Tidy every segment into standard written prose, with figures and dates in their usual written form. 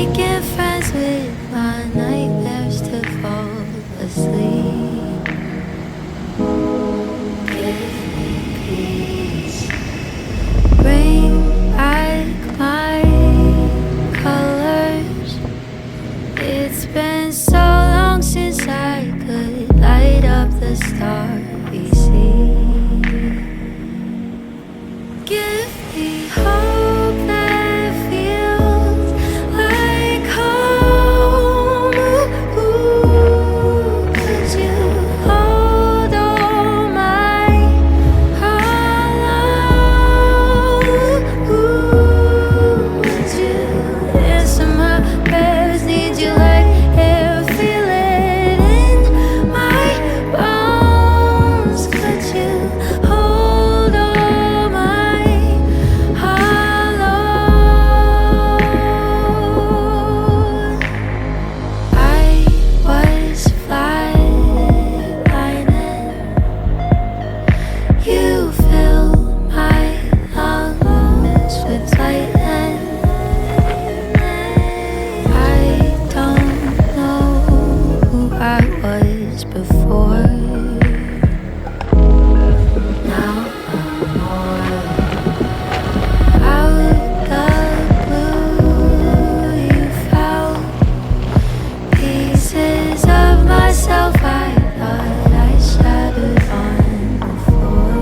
making friends with my nightmares to fall asleep. Give me peace. Bring back my colors. It's been so long since I could light up the starry sea. Give me hope that feels like home. Ooh, could you hold all my hollow? Ooh, would you answer my prayers? Need you like air, feel it in my bones. Could you hold all my hollow? I was flatlining. You fill my lungs with lightning. I don't know who I was before. Now I'm more. Out the blue, you found pieces of myself I thought I shattered on before.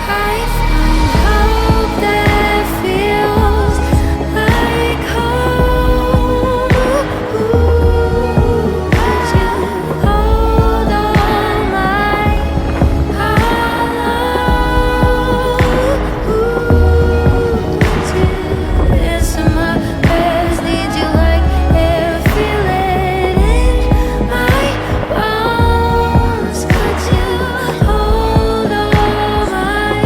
I find hope that feels like home. Ooh, could you hold all my hollow? Ooh, could you answer my prayers? Need you like air, feel it in my bones. Could you hold all my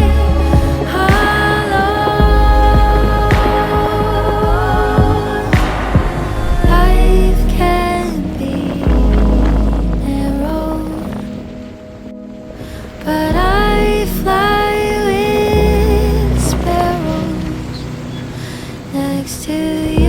hollow? Life can be narrow, but I fly with sparrows next to you.